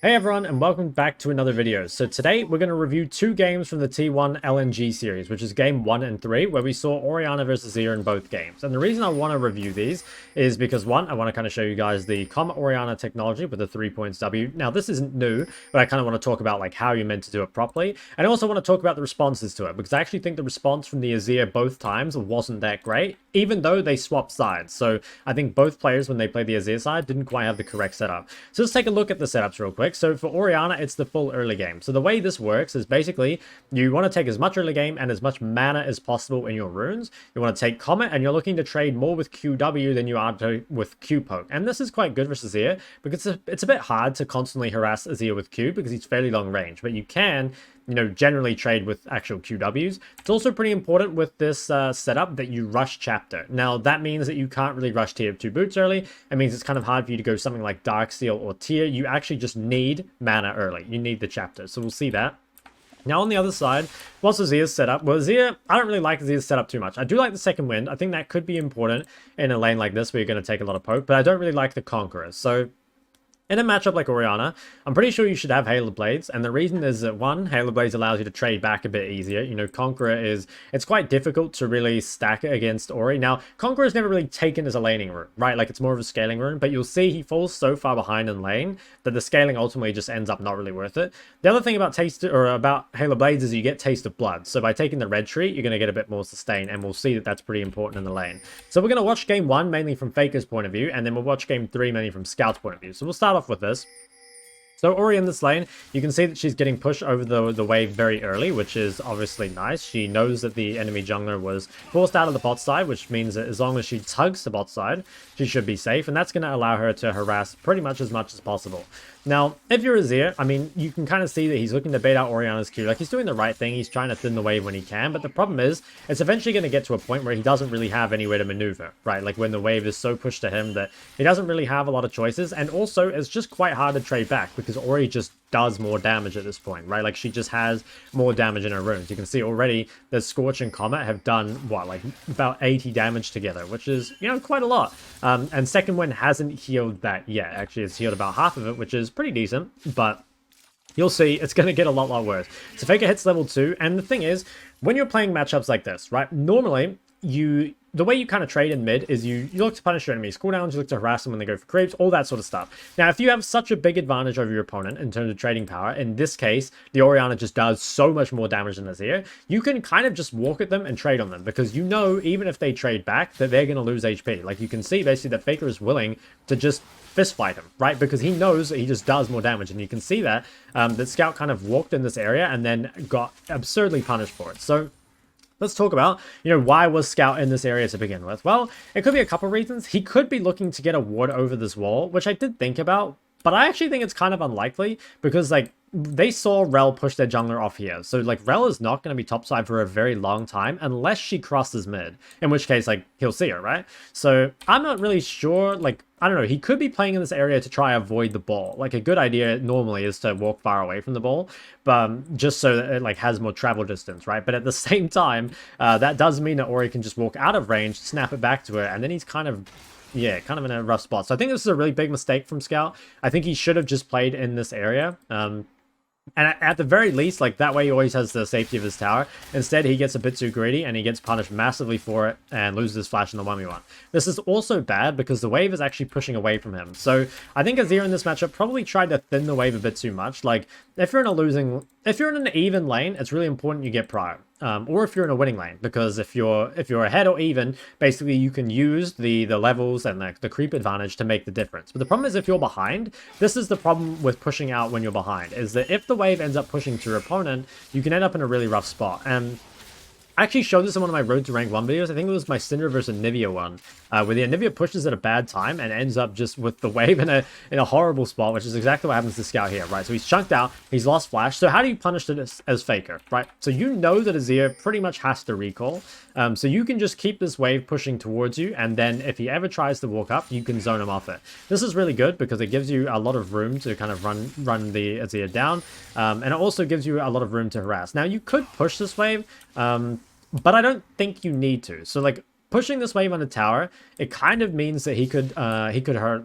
Hey everyone, and welcome back to another video. So today we're going to review two games from the T1 LNG series, which is game 1 and 3, where we saw Orianna versus Azir in both games. And the reason I want to review these is because, one, I want to kind of show you guys the Comet Orianna technology with the 3 points W. Now, this isn't new, but I kind of want to talk about like how you're meant to do it properly. And I also want to talk about the responses to it, because I actually think the response from the Azir both times wasn't that great, even though they swapped sides. So I think both players, when they played the Azir side, didn't quite have the correct setup. So let's take a look at the setups real quick. So for Orianna, it's the full early game. So the way this works is basically you want to take as much early game and as much mana as possible in your runes. You want to take Comet, and you're looking to trade more with QW than you are with Q poke. And this is quite good versus Azir because it's a bit hard to constantly harass Azir with Q because he's fairly long range, but you can, generally trade with actual QWs. It's also pretty important with this setup that you rush chapter. Now, that means that you can't really rush tier 2 boots early. It means it's kind of hard for you to go something like Darksteel or tier. You actually just need mana early. You need the chapter. So we'll see that. Now, on the other side, what's Azir's setup? Well, Azir, I don't really like Azir's setup too much. I do like the second wind. I think that could be important in a lane like this where you're going to take a lot of poke, but I don't really like the Conquerors. So in a matchup like Orianna, I'm pretty sure you should have Halo Blades, and the reason is that, one, Halo Blades allows you to trade back a bit easier. Conqueror it's quite difficult to really stack it against Ori. Now, Conqueror is never really taken as a laning rune, right? Like, it's more of a scaling rune, but you'll see he falls so far behind in lane that the scaling ultimately just ends up not really worth it. The other thing about about Halo Blades is you get Taste of Blood. So by taking the red tree, you're going to get a bit more sustain, and we'll see that that's pretty important in the lane. So we're going to watch game 1 mainly from Faker's point of view, and then we'll watch game 3 mainly from Scout's point of view. So we'll start off with this. So Ori in this lane, you can see that she's getting pushed over the wave very early, which is obviously nice. She knows that the enemy jungler was forced out of the bot side, which means that as long as she tugs the bot side, she should be safe, and that's going to allow her to harass pretty much as possible. Now, if you're Azir, I mean, you can kind of see that he's looking to bait out Orianna's Q. Like, he's doing the right thing. He's trying to thin the wave when he can, but the problem is, it's eventually going to get to a point where he doesn't really have anywhere to maneuver, right? Like, when the wave is so pushed to him that he doesn't really have a lot of choices, and also, it's just quite hard to trade back, because Ori just does more damage at this point, right? Like, she just has more damage in her runes. You can see already the Scorch and Comet have done, what, like, about 80 damage together, which is, quite a lot. And second wind hasn't healed that yet. Actually, it's healed about half of it, which is pretty decent, but you'll see it's going to get a lot worse. So Faker hits level 2, and the thing is, when you're playing matchups like this, right, normally the way you kind of trade in mid is you look to punish your enemies' cooldowns, you look to harass them when they go for creeps, all that sort of stuff. Now, if you have such a big advantage over your opponent in terms of trading power, in this case, the Orianna just does so much more damage than Azir, you can kind of just walk at them and trade on them, because even if they trade back, that they're going to lose HP. Like, you can see basically that Faker is willing to just fist fight him, right? Because he knows that he just does more damage, and you can see that that Scout kind of walked in this area and then got absurdly punished for it. So let's talk about, why was Scout in this area to begin with? Well, it could be a couple reasons. He could be looking to get a ward over this wall, which I did think about, but I actually think it's kind of unlikely because, like, they saw Rel push their jungler off here. So, like, Rel is not going to be topside for a very long time unless she crosses mid, in which case, like, he'll see her, right? So I'm not really sure, like, I don't know, he could be playing in this area to try avoid the ball. Like, a good idea normally is to walk far away from the ball, but just so that it, like, has more travel distance, right? But at the same time, that does mean that Ori can just walk out of range, snap it back to her, and then he's kind of in a rough spot. So I think this is a really big mistake from Scout. I think he should have just played in this area. And at the very least, like, that way he always has the safety of his tower. Instead, he gets a bit too greedy, and he gets punished massively for it, and loses his flash in the 1v1. This is also bad, because the wave is actually pushing away from him. So, I think Azir in this matchup probably tried to thin the wave a bit too much. Like, if you're in an even lane, it's really important you get prior. Or if you're in a winning lane, because if you're ahead or even, basically you can use the levels and the creep advantage to make the difference. But the problem is, if you're behind, this is the problem with pushing out when you're behind, is that if the wave ends up pushing to your opponent, you can end up in a really rough spot. And I actually showed this in one of my Road to Rank 1 videos. I think it was my Syndra versus Nivea one, where the Nivea pushes at a bad time and ends up just with the wave in a horrible spot, which is exactly what happens to Scout here, right? So he's chunked out, he's lost flash. So how do you punish it as Faker, right? So you know that Azir pretty much has to recall. So you can just keep this wave pushing towards you, and then if he ever tries to walk up, you can zone him off it. This is really good because it gives you a lot of room to kind of run the Azir down, and it also gives you a lot of room to harass. Now, you could push this wave, but I don't think you need to. So, like, pushing this wave on the tower, it kind of means that he could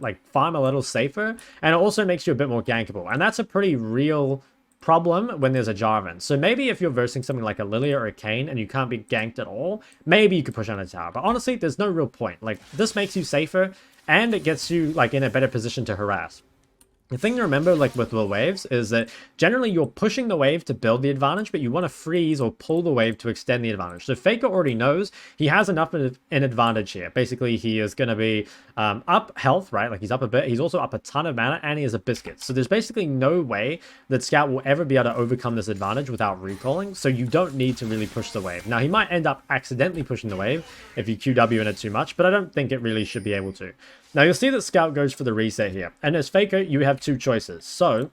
like farm a little safer, and it also makes you a bit more gankable, and that's a pretty real problem when there's a Jarvan. So maybe if you're versing something like a Lilia or a Kayn and you can't be ganked at all, maybe you could push on a tower. But honestly, there's no real point. Like, this makes you safer, and it gets you like in a better position to harass. The thing to remember, like with the waves, is that generally you're pushing the wave to build the advantage, but you want to freeze or pull the wave to extend the advantage. So Faker already knows he has enough of an advantage here. Basically, he is going to be up health, right? Like, he's up a bit. He's also up a ton of mana, and he has a biscuit. So there's basically no way that Scout will ever be able to overcome this advantage without recalling. So you don't need to really push the wave. Now, he might end up accidentally pushing the wave if you QW in it too much, but I don't think it really should be able to. Now, you'll see that Scout goes for the reset here. And as Faker, you have two choices. So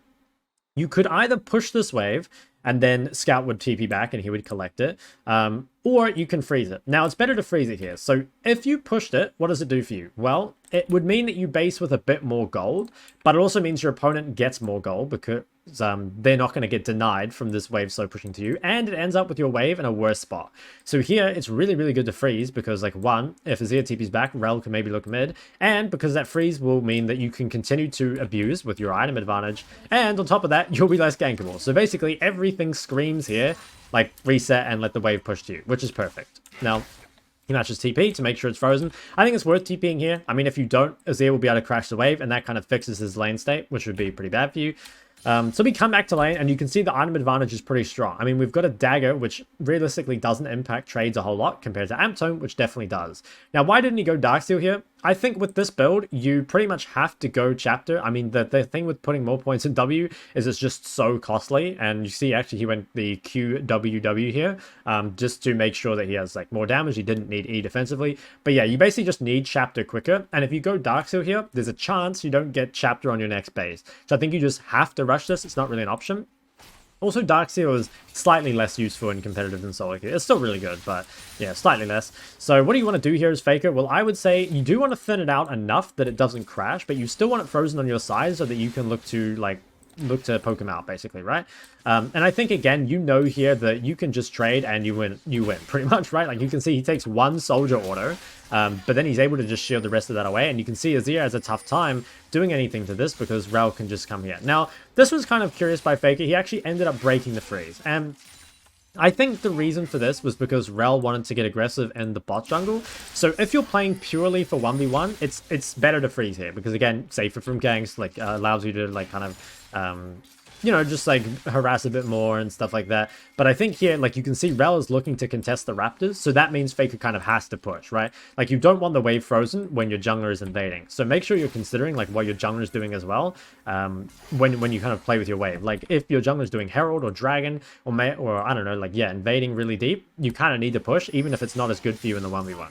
you could either push this wave and then Scout would TP back and he would collect it. Or you can freeze it. Now, it's better to freeze it here. So if you pushed it, what does it do for you? Well, it would mean that you base with a bit more gold, but it also means your opponent gets more gold because they're not going to get denied from this wave slow pushing to you, and it ends up with your wave in a worse spot. So here, it's really, really good to freeze because, like, one, if Azir TP's back, Rel can maybe look mid, and because that freeze will mean that you can continue to abuse with your item advantage, and on top of that, you'll be less gankable. So basically, everything screams here, like, reset and let the wave push to you, which is perfect. Now, he matches TP to make sure it's frozen. I think it's worth TPing here. I mean, if you don't, Azir will be able to crash the wave, and that kind of fixes his lane state, which would be pretty bad for you. So we come back to lane, and you can see the item advantage is pretty strong. I mean, we've got a dagger, which realistically doesn't impact trades a whole lot compared to Amptone, which definitely does. Now, why didn't he go Darksteel here? I think with this build, you pretty much have to go chapter. I mean, the thing with putting more points in W is it's just so costly. And you see, actually, he went the QWW here just to make sure that he has like more damage. He didn't need E defensively. But yeah, you basically just need chapter quicker. And if you go Darksteel here, there's a chance you don't get chapter on your next base. So I think you just have to rush this. It's not really an option. Also, Darksteel is slightly less useful in competitive than solo queue. It's still really good, but yeah, slightly less. So what do you want to do here as Faker? Well, I would say you do want to thin it out enough that it doesn't crash, but you still want it frozen on your side so that you can look to poke him out, basically, right? And I think, again, you know here that you can just trade and you win pretty much, right? Like, you can see he takes one soldier auto, but then he's able to just shield the rest of that away, and you can see Azir has a tough time doing anything to this because Rel can just come here. Now, this was kind of curious by Faker. He actually ended up breaking the freeze, and I think the reason for this was because Rel wanted to get aggressive in the bot jungle. So if you're playing purely for 1v1, it's better to freeze here because, again, safer from ganks, like allows you to like kind of you know, just like harass a bit more and stuff like that. But I think here, like, you can see Rel is looking to contest the Raptors, so that means Faker kind of has to push, right? Like, you don't want the wave frozen when your jungler is invading. So make sure you're considering like what your jungler is doing as well when you kind of play with your wave. Like, if your jungler is doing Herald or Dragon or I don't know, like, yeah, invading really deep, you kind of need to push, even if it's not as good for you in the 1v1.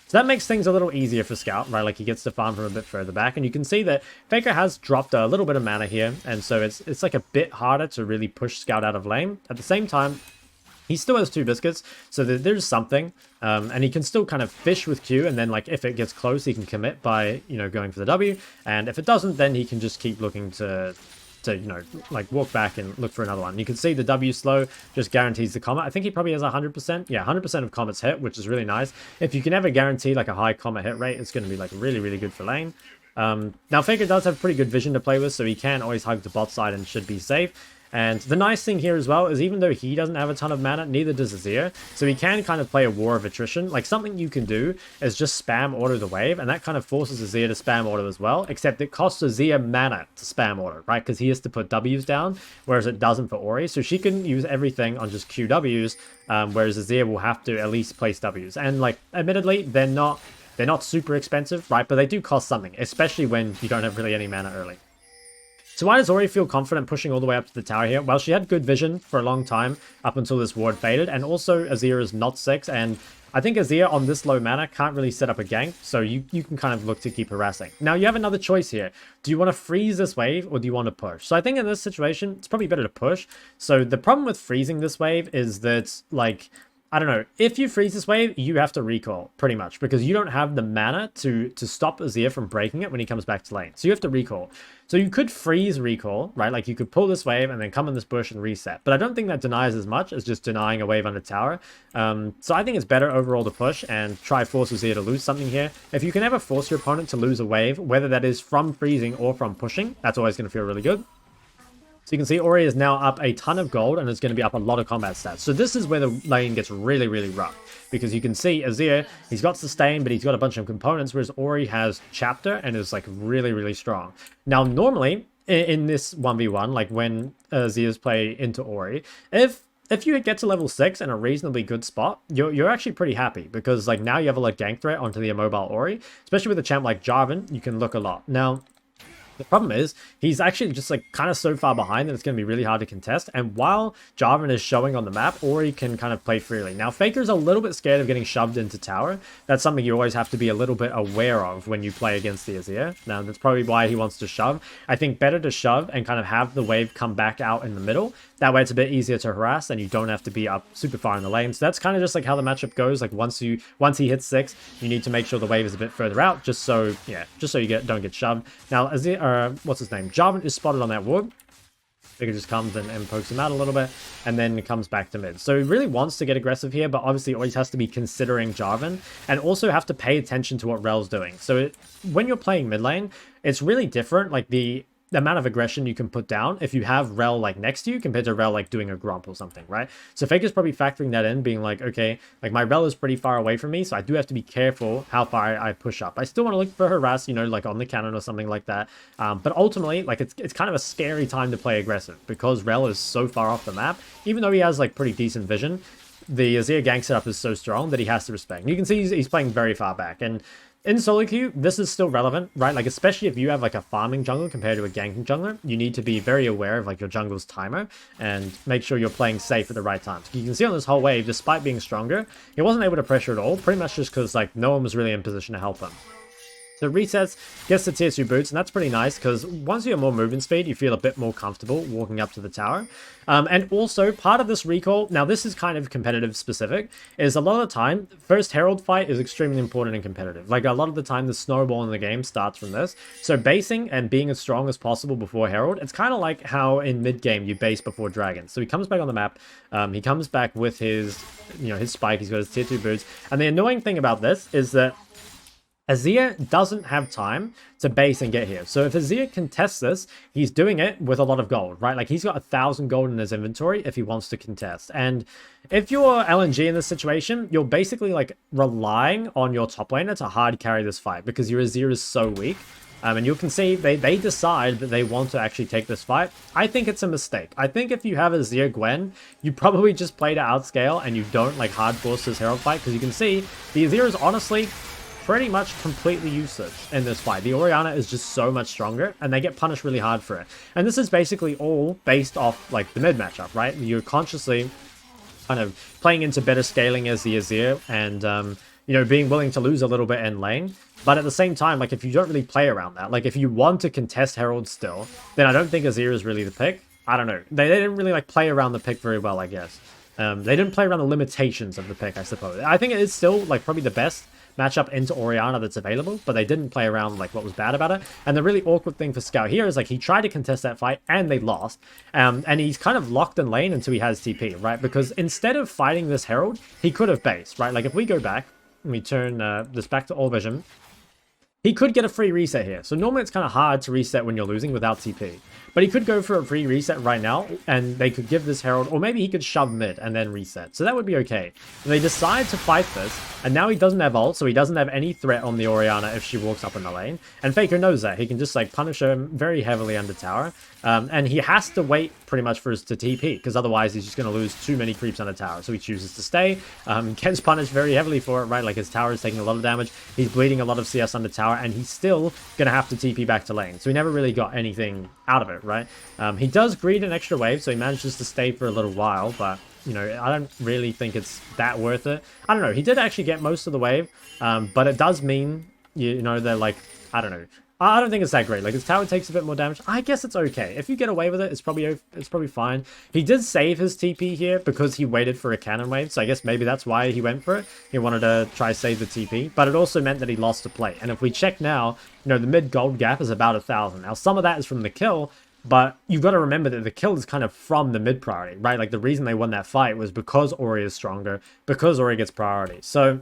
So that makes things a little easier for Scout, right? Like, he gets to farm from a bit further back, and you can see that Faker has dropped a little bit of mana here, and so it's like a bit harder to really push Scout out of lane. At the same time, he still has two biscuits, so there's something, and he can still kind of fish with Q, and then, like, if it gets close, he can commit by, you know, going for the W, and if it doesn't, then he can just keep looking to you know, like, walk back and look for another one. You can see the W slow just guarantees the Comet. I think he probably has 100%. Yeah, 100% of Comet's hit, which is really nice. If you can ever guarantee, like, a high Comet hit rate, it's going to be, like, really, really good for lane. Now, Faker does have pretty good vision to play with, so he can always hug the bot side and should be safe. And the nice thing here as well is even though he doesn't have a ton of mana, neither does Azir. So he can kind of play a war of attrition. Like, something you can do is just spam auto the wave, and that kind of forces Azir to spam auto as well, except it costs Azir mana to spam auto, right? Because he has to put Ws down, whereas it doesn't for Ori. So she can use everything on just QWs, whereas Azir will have to at least place Ws. And, like, admittedly, they're not super expensive, right? But they do cost something, especially when you don't have really any mana early. So why does Ori feel confident pushing all the way up to the tower here? Well, she had good vision for a long time up until this ward faded, and also Azir is not 6, and I think Azir on this low mana can't really set up a gank, so you can kind of look to keep harassing. Now, you have another choice here. Do you want to freeze this wave, or do you want to push? So I think in this situation, it's probably better to push. So the problem with freezing this wave is that, like, I don't know. If you freeze this wave, you have to recall, pretty much, because you don't have the mana to stop Azir from breaking it when he comes back to lane. So you have to recall. So you could freeze recall, right? Like, you could pull this wave and then come in this bush and reset. But I don't think that denies as much as just denying a wave under tower. So I think it's better overall to push and try force Azir to lose something here. If you can ever force your opponent to lose a wave, whether that is from freezing or from pushing, that's always going to feel really good. So you can see Ori is now up a ton of gold and is going to be up a lot of combat stats. So this is where the lane gets really, really rough. Because you can see Azir, he's got sustain, but he's got a bunch of components, whereas Ori has chapter and is like really, really strong. Now, normally in this 1v1, like when Azir's play into Ori, if you get to level 6 in a reasonably good spot, you're actually pretty happy. Because like now you have a like gank threat onto the immobile Ori. Especially with a champ like Jarvan, you can look a lot. Now, the problem is, he's actually just like kind of so far behind that it's going to be really hard to contest. And while Jarvan is showing on the map, Ori can kind of play freely. Now, Faker's a little bit scared of getting shoved into tower. That's something you always have to be a little bit aware of when you play against the Azir. Now, that's probably why he wants to shove. I think better to shove and kind of have the wave come back out in the middle. That way it's a bit easier to harass and you don't have to be up super far in the lane. So that's kind of just like how the matchup goes. Like once he hits 6, you need to make sure the wave is a bit further out just so you don't get shoved. Now, Azir, what's his name? Jarvan is spotted on that ward. Faker just comes and pokes him out a little bit and then comes back to mid. So he really wants to get aggressive here, but obviously always has to be considering Jarvan and also have to pay attention to what Rel's doing. So when you're playing mid lane, it's really different. Like the amount of aggression you can put down if you have Rel like next to you compared to Rel like doing a Gromp or something, right? So Faker's probably factoring that in, being like, okay, like my Rel is pretty far away from me, so I do have to be careful how far I push up. I still want to look for harass, you know, like on the cannon or something like that. But ultimately, like it's kind of a scary time to play aggressive because Rel is so far off the map. Even though he has like pretty decent vision, the Azir gank setup is so strong that he has to respect. And you can see he's playing very far back. And in solo queue, this is still relevant, right? Like, especially if you have like a farming jungle compared to a ganking jungler, you need to be very aware of like your jungle's timer and make sure you're playing safe at the right times. You can see on this whole wave, despite being stronger, he wasn't able to pressure at all, pretty much just because like no one was really in position to help him. So resets, gets the tier 2 boots, and that's pretty nice because once you have more movement speed, you feel a bit more comfortable walking up to the tower. And also, part of this recall, now this is kind of competitive specific, is a lot of the time, first Herald fight is extremely important and competitive. Like a lot of the time, the snowball in the game starts from this. So basing and being as strong as possible before Herald, it's kind of like how in mid-game you base before Dragon. So he comes back on the map, he comes back with his, his spike, he's got his tier 2 boots. And the annoying thing about this is that Azir doesn't have time to base and get here. So if Azir contests this, he's doing it with a lot of gold, right? Like he's got 1,000 gold in his inventory if he wants to contest. And if you're LNG in this situation, you're basically like relying on your top laner to hard carry this fight because your Azir is so weak. And you can see they decide that they want to actually take this fight. I think it's a mistake. I think if you have a Azir Gwen, you probably just play to outscale and you don't like hard force this Herald fight because you can see the Azir is honestly pretty much completely useless in this fight. The Orianna is just so much stronger and they get punished really hard for it. And this is basically all based off like the mid matchup, right? You're consciously kind of playing into better scaling as the Azir and, being willing to lose a little bit in lane. But at the same time, like if you don't really play around that, like if you want to contest Herald still, then I don't think Azir is really the pick. I don't know. They didn't really like play around the pick very well, I guess. They didn't play around the limitations of the pick, I suppose. I think it is still like probably the best matchup into Orianna that's available, but they didn't play around like what was bad about it. And the really awkward thing for Scout here is like he tried to contest that fight and they lost. And he's kind of locked in lane until he has TP, right? Because instead of fighting this Herald, he could have based, right? Like if we go back and we turn this back to all vision, he could get a free reset here. So normally it's kind of hard to reset when you're losing without TP. But he could go for a free reset right now, and they could give this Herald, or maybe he could shove mid and then reset. So that would be okay. And they decide to fight this, and now he doesn't have ult, so he doesn't have any threat on the Orianna if she walks up in the lane. And Faker knows that. He can just like punish her very heavily under tower. And he has to wait pretty much for us to TP, because otherwise he's just going to lose too many creeps under tower. So he chooses to stay. Gets punished very heavily for it, right? Like his tower is taking a lot of damage. He's bleeding a lot of CS under tower, and he's still going to have to TP back to lane. So he never really got anything out of it, right? He does greed an extra wave, so he manages to stay for a little while, but I don't really think it's that worth it. I don't know. He did actually get most of the wave, but it does mean, they're like, I don't know. I don't think it's that great. Like, his tower takes a bit more damage. I guess it's okay. If you get away with it, it's probably fine. He did save his TP here because he waited for a cannon wave, so I guess maybe that's why he went for it. He wanted to try save the TP, but it also meant that he lost a play. And if we check now, you know, the mid gold gap is about 1,000. Now, some of that is from the kill, but you've got to remember that the kill is kind of from the mid priority, right? Like, the reason they won that fight was because Ori is stronger, because Ori gets priority. So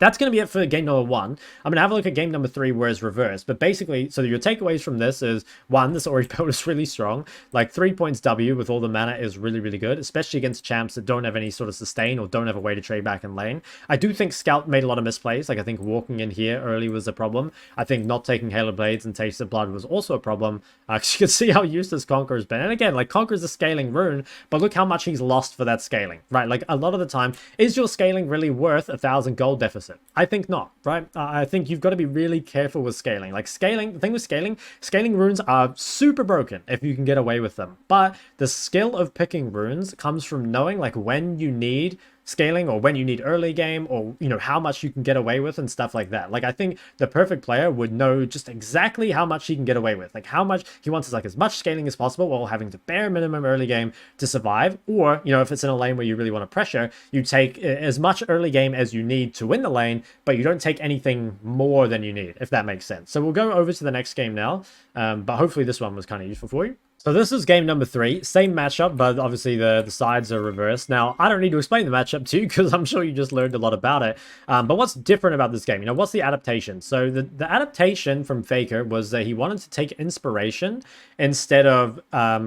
that's going to be it for game number 1. I'm going to have a look at game number 3 where it's reversed. But basically, so your takeaways from this is, 1, this Ori build is really strong. Like, 3 points W with all the mana is really, really good, especially against champs that don't have any sort of sustain or don't have a way to trade back in lane. I do think Scout made a lot of misplays. Like, I think walking in here early was a problem. I think not taking Halo Blades and Taste of Blood was also a problem. Because you can see how useless Conqueror's been. And again, like, Conqueror's a scaling rune, but look how much he's lost for that scaling, right? Like, a lot of the time, is your scaling really worth 1,000 gold deficit? I think not, right? I think you've got to be really careful with scaling. Like, scaling, the thing with scaling runes are super broken if you can get away with them. But the skill of picking runes comes from knowing, like, when you need scaling or when you need early game, or, you know, how much you can get away with and stuff like that. Like, I think the perfect player would know just exactly how much he can get away with. Like, how much he wants is, like, as much scaling as possible while having to bare minimum early game to survive. Or, you know, if it's in a lane where you really want to pressure, you take as much early game as you need to win the lane, but you don't take anything more than you need, if that makes sense. So we'll go over to the next game now, but hopefully this one was kind of useful for you. So this is game number 3, same matchup, but obviously the sides are reversed. Now, I don't need to explain the matchup to you because I'm sure you just learned a lot about it. But what's different about this game? You know, what's the adaptation? So the adaptation from Faker was that he wanted to take inspiration instead of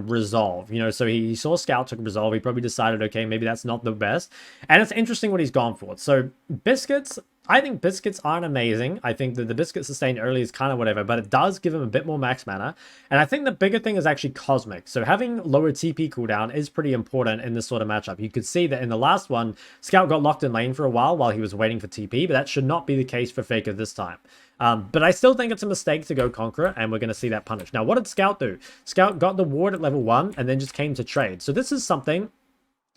resolve. You know, so he saw Scout took resolve. He probably decided, okay, maybe that's not the best. And it's interesting what he's gone for. So Biscuits, I think Biscuits aren't amazing. I think that the Biscuit sustain early is kind of whatever, but it does give him a bit more max mana. And I think the bigger thing is actually Cosmic. So having lower TP cooldown is pretty important in this sort of matchup. You could see that in the last one, Scout got locked in lane for a while he was waiting for TP, but that should not be the case for Faker this time. But I still think it's a mistake to go Conqueror, and we're going to see that punished. Now, what did Scout do? Scout got the ward at level 1 and then just came to trade. So this is something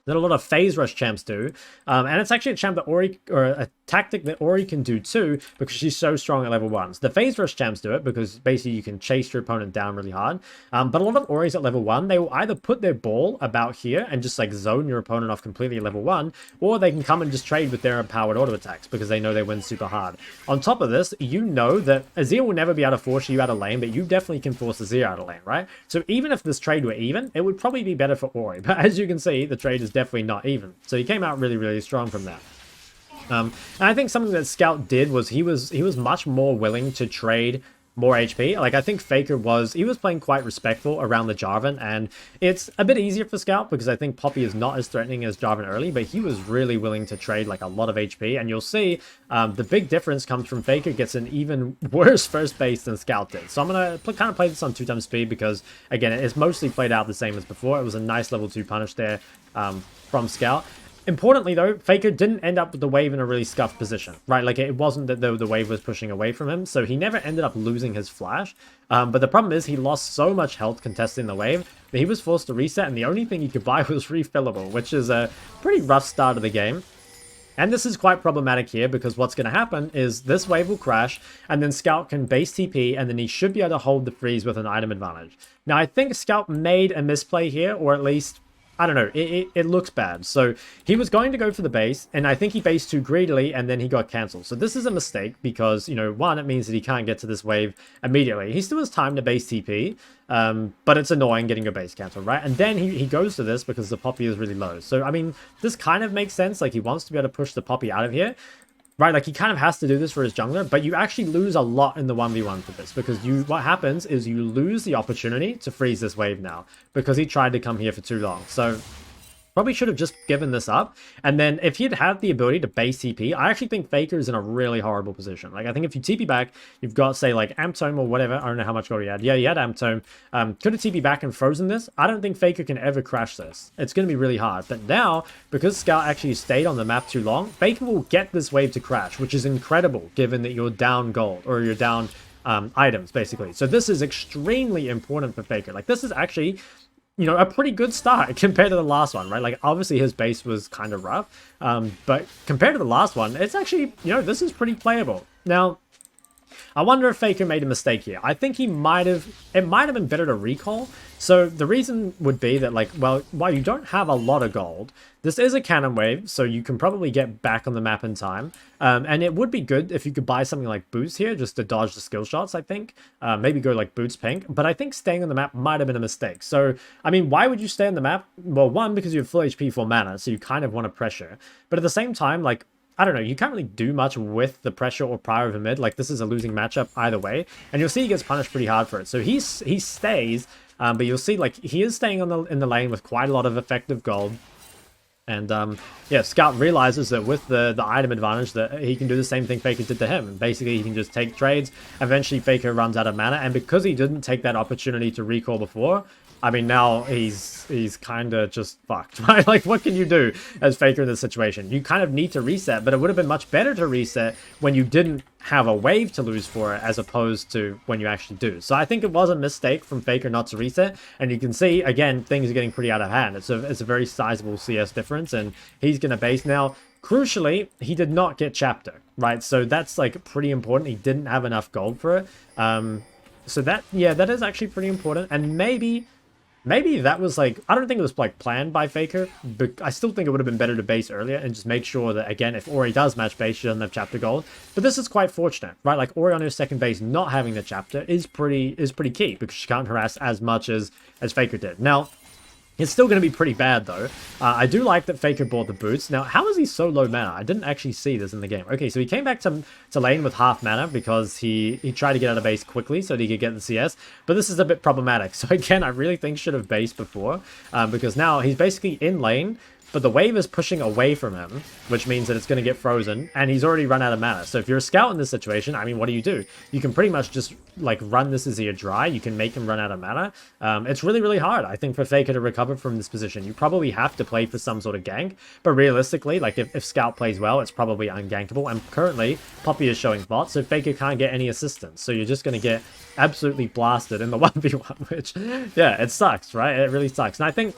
that a lot of phase rush champs do, and it's actually a champ that Ori, or a tactic that Ori can do too, because she's so strong at level 1s. The phase rush champs do it because basically you can chase your opponent down really hard, but a lot of Oris at level 1, they will either put their ball about here and just like zone your opponent off completely at level 1, or they can come and just trade with their empowered auto attacks because they know they win super hard. On top of this, you know that Azir will never be able to force you out of lane, but you definitely can force Azir out of lane, right? So even if this trade were even, it would probably be better for Ori, but as you can see, the trade is definitely not even. So he came out really, really strong from that. And I think something that Scout did was he was much more willing to trade more HP. Like, I think Faker was playing quite respectful around the Jarvan, and it's a bit easier for Scout because I think Poppy is not as threatening as Jarvan early, but he was really willing to trade like a lot of HP, and you'll see the big difference comes from Faker gets an even worse first base than Scout did. So I'm going to kind of play this on 2 times speed because, again, it's mostly played out the same as before. It was a nice level 2 punish there from Scout. Importantly, though, Faker didn't end up with the wave in a really scuffed position, right? Like, it wasn't that the wave was pushing away from him, so he never ended up losing his flash. But the problem is he lost so much health contesting the wave that he was forced to reset, and the only thing he could buy was refillable, which is a pretty rough start of the game. And this is quite problematic here because what's going to happen is this wave will crash and then Scout can base TP and then he should be able to hold the freeze with an item advantage. Now, I think Scout made a misplay here, or at least, I don't know, it looks bad. So he was going to go for the base, and I think he based too greedily, and then he got cancelled. So this is a mistake because, you know, one, it means that he can't get to this wave immediately. He still has time to base TP, but it's annoying getting your base cancelled, right? And then he goes to this because the Poppy is really low. So, I mean, this kind of makes sense. Like, he wants to be able to push the Poppy out of here. Right, like he kind of has to do this for his jungler, but you actually lose a lot in the 1v1 for this because what happens is you lose the opportunity to freeze this wave now because he tried to come here for too long. So probably should have just given this up. And then if he'd had the ability to base TP, I actually think Faker is in a really horrible position. Like, I think if you TP back, you've got, say, like, Amptome or whatever. I don't know how much gold he had. Yeah, he had Amptome. Could have TP back and frozen this. I don't think Faker can ever crash this. It's going to be really hard. But now, because Scout actually stayed on the map too long, Faker will get this wave to crash, which is incredible, given that you're down gold, or you're down items, basically. So this is extremely important for Faker. Like, this is actually, you know, a pretty good start compared to the last one, right? Like, obviously his base was kind of rough, but compared to the last one, it's actually, you know, this is pretty playable. Now, I wonder if Faker made a mistake here. I think it might have been better to recall. So the reason would be that, like, well, while you don't have a lot of gold, this is a cannon wave, so you can probably get back on the map in time. And it would be good if you could buy something like boots here, just to dodge the skill shots, I think. Maybe go like boots pink, but I think staying on the map might have been a mistake. So, I mean, why would you stay on the map? Well, one, because you have full HP, full mana, so you kind of want to pressure. But at the same time, like, I don't know, you can't really do much with the pressure or power of a mid. Like, this is a losing matchup either way, and you'll see he gets punished pretty hard for it. So he stays, but you'll see, like, he is staying in the lane with quite a lot of effective gold. And yeah, Scout realizes that with the item advantage that he can do the same thing Faker did to him. And basically, he can just take trades. Eventually, Faker runs out of mana, and because he didn't take that opportunity to recall before, I mean, now he's kind of just fucked, right? Like, what can you do as Faker in this situation? You kind of need to reset, but it would have been much better to reset when you didn't have a wave to lose for it, as opposed to when you actually do. So I think it was a mistake from Faker not to reset, and you can see, again, things are getting pretty out of hand. It's a very sizable CS difference, and he's going to base now. Crucially, he did not get chapter, right? So that's, like, pretty important. He didn't have enough gold for it. So that, yeah, that is actually pretty important, and maybe that was, like, I don't think it was, like, planned by Faker, but I still think it would have been better to base earlier and just make sure that, again, if Ori does match base, she doesn't have chapter gold. But this is quite fortunate, right? Like, Orianna's second base not having the chapter is pretty key, because she can't harass as much as Faker did. Now, it's still going to be pretty bad, though. I do like that Faker bought the boots. Now, how is he so low mana? I didn't actually see this in the game. Okay, so he came back to lane with half mana because he tried to get out of base quickly so that he could get the CS. But this is a bit problematic. So again, I really think should have based before, because now he's basically in lane, but the wave is pushing away from him, which means that it's going to get frozen, and he's already run out of mana. So if you're a scout in this situation, I mean, what do? You can pretty much just, like, run this Azir dry. You can make him run out of mana. It's really, really hard, I think, for Faker to recover from this position. You probably have to play for some sort of gank, but realistically, like, if Scout plays well, it's probably ungankable, and currently, Poppy is showing bot, so Faker can't get any assistance. So you're just going to get absolutely blasted in the 1v1, which, yeah, it sucks, right? It really sucks. And I think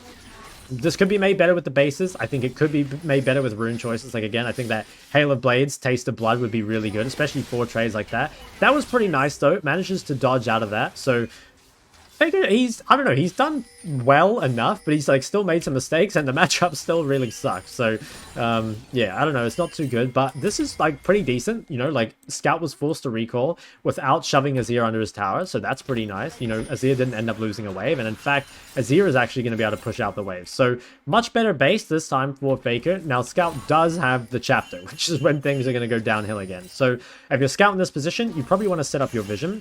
this could be made better with the bases. I think it could be made better with rune choices. Like, again, I think that Hail of Blades, Taste of Blood would be really good, especially for trades like that. That was pretty nice, though. It manages to dodge out of that. So Faker, I don't know, he's done well enough, but he's, like, still made some mistakes, and the matchup still really sucks. So, yeah, I don't know, it's not too good, but this is, like, pretty decent. You know, like, Scout was forced to recall without shoving Azir under his tower, so that's pretty nice. You know, Azir didn't end up losing a wave, and in fact, Azir is actually going to be able to push out the wave. So, much better base this time for Faker. Now, Scout does have the chapter, which is when things are going to go downhill again. So, if you're Scout in this position, you probably want to set up your vision.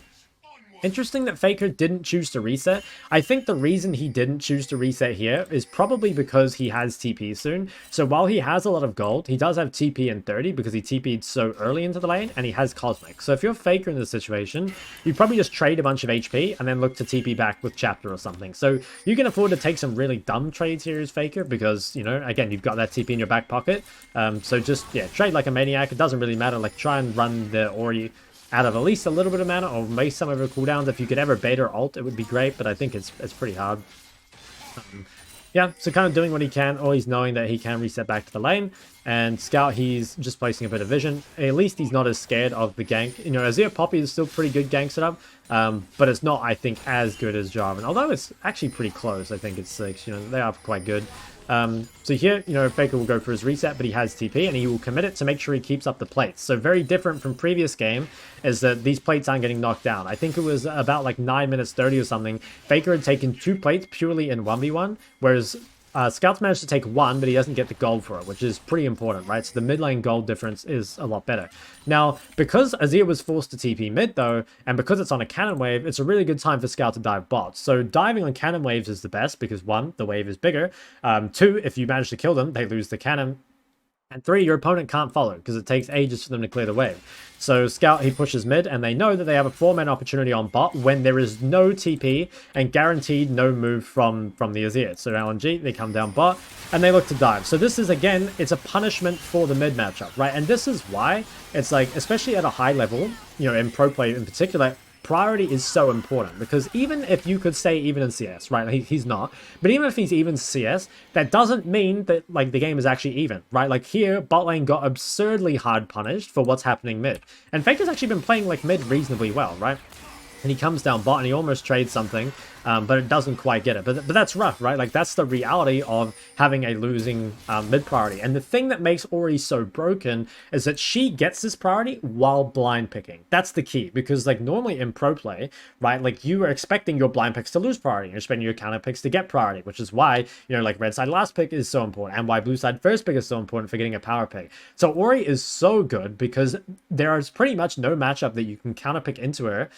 Interesting that Faker didn't choose to reset. I think the reason he didn't choose to reset here is probably because he has TP soon. So while he has a lot of gold, he does have TP in 30 because he TP'd so early into the lane, and he has Cosmic. So if you're Faker in this situation, you probably just trade a bunch of HP and then look to TP back with Chapter or something. So you can afford to take some really dumb trades here as Faker because, you know, again, you've got that TP in your back pocket. So just, yeah, trade like a maniac. It doesn't really matter. Like, try and run the Ori out of at least a little bit of mana, or make some of her cooldowns. If you could ever bait or ult, it would be great, but I think it's pretty hard. Yeah, so kind of doing what he can, always knowing that he can reset back to the lane. And Scout, he's just placing a bit of vision. At least he's not as scared of the gank. You know, Azir Poppy is still pretty good gank setup, but it's not, I think, as good as Jarvan. Although it's actually pretty close. I think it's 6. You know, they are quite good. So here, you know, Faker will go for his reset, but he has TP, and he will commit it to make sure he keeps up the plates. So very different from previous game is that these plates aren't getting knocked down. I think it was about like 9 minutes 30 or something. Faker had taken 2 plates purely in 1v1, whereas Scout's managed to take 1, but he doesn't get the gold for it, which is pretty important, right? So the mid lane gold difference is a lot better. Now, because Azir was forced to TP mid, though, and because it's on a cannon wave, it's a really good time for Scout to dive bot. So diving on cannon waves is the best because 1, the wave is bigger. 2, if you manage to kill them, they lose the cannon. And 3, your opponent can't follow because it takes ages for them to clear the wave. So Scout, he pushes mid, and they know that they have a 4-man opportunity on bot when there is no TP and guaranteed no move from the Azir. So LNG, they come down bot, and they look to dive. So this is, again, it's a punishment for the mid matchup, right? And this is why it's like, especially at a high level, you know, in pro play in particular, priority is so important, because even if you could say even in CS, right, he's not, but even if he's even CS, that doesn't mean that like the game is actually even, right? Like here, bot lane got absurdly hard punished for what's happening mid, and Faker's actually been playing like mid reasonably well, right? And he comes down bot and he almost trades something, but it doesn't quite get it. But that's rough, right? Like, that's the reality of having a losing mid priority. And the thing that makes Ori so broken is that she gets this priority while blind picking. That's the key, because like normally in pro play, right, like you are expecting your blind picks to lose priority. You're spending your counter picks to get priority, which is why, you know, like red side last pick is so important, and why blue side first pick is so important for getting a power pick. So Ori is so good because there is pretty much no matchup that you can counter pick into her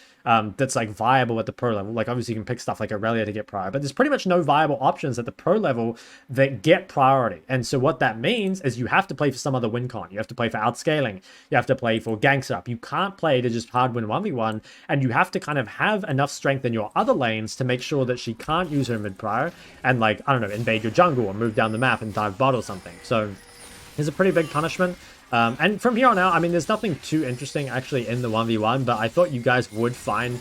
that's like viable at the pro level. Like obviously you can pick stuff like Aurelia to get priority, but there's pretty much no viable options at the pro level that get priority. And so what that means is you have to play for some other win con. You have to play for outscaling. You have to play for ganks up. You can't play to just hard win 1v1, and you have to kind of have enough strength in your other lanes to make sure that she can't use her mid prior and, like, I don't know, invade your jungle or move down the map and dive bot or something. So it's a pretty big punishment. And from here on out, I mean, there's nothing too interesting actually in the 1v1, but I thought you guys would find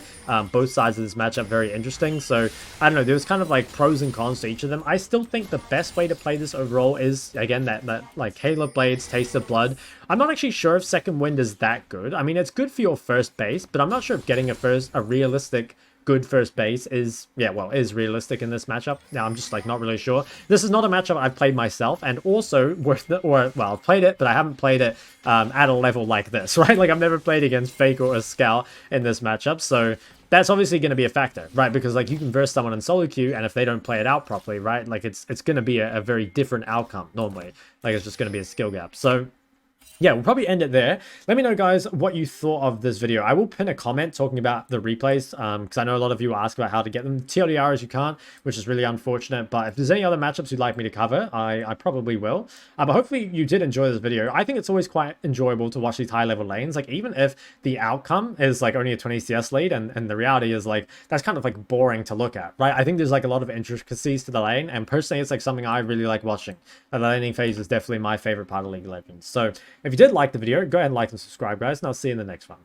both sides of this matchup very interesting. So, I don't know, there was kind of like pros and cons to each of them. I still think the best way to play this overall is, again, that like Halo Blades, Taste of Blood. I'm not actually sure if Second Wind is that good. I mean, it's good for your first base, but I'm not sure if getting a realistic good first base is, yeah, well, is realistic in this matchup. Now, I'm just like not really sure. This is not a matchup I've played myself, and also well, I've played it, but I haven't played it at a level like this, right? Like I've never played against Faker or Scout in this matchup, so that's obviously going to be a factor, right? Because like you can verse someone in solo queue, and if they don't play it out properly, right, like it's going to be a very different outcome normally. Like it's just going to be a skill gap. So yeah, we'll probably end it there. Let me know, guys, what you thought of this video. I will pin a comment talking about the replays, because I know a lot of you ask about how to get them. TLDR as you can't, which is really unfortunate. But if there's any other matchups you'd like me to cover, I probably will. But hopefully you did enjoy this video. I think it's always quite enjoyable to watch these high-level lanes. Like, even if the outcome is like only a 20 CS lead, and the reality is like, that's kind of like boring to look at, right? I think there's like a lot of intricacies to the lane, and personally, it's like something I really like watching. And the laning phase is definitely my favorite part of League of Legends. So if you did like the video, go ahead and like and subscribe, guys, and I'll see you in the next one.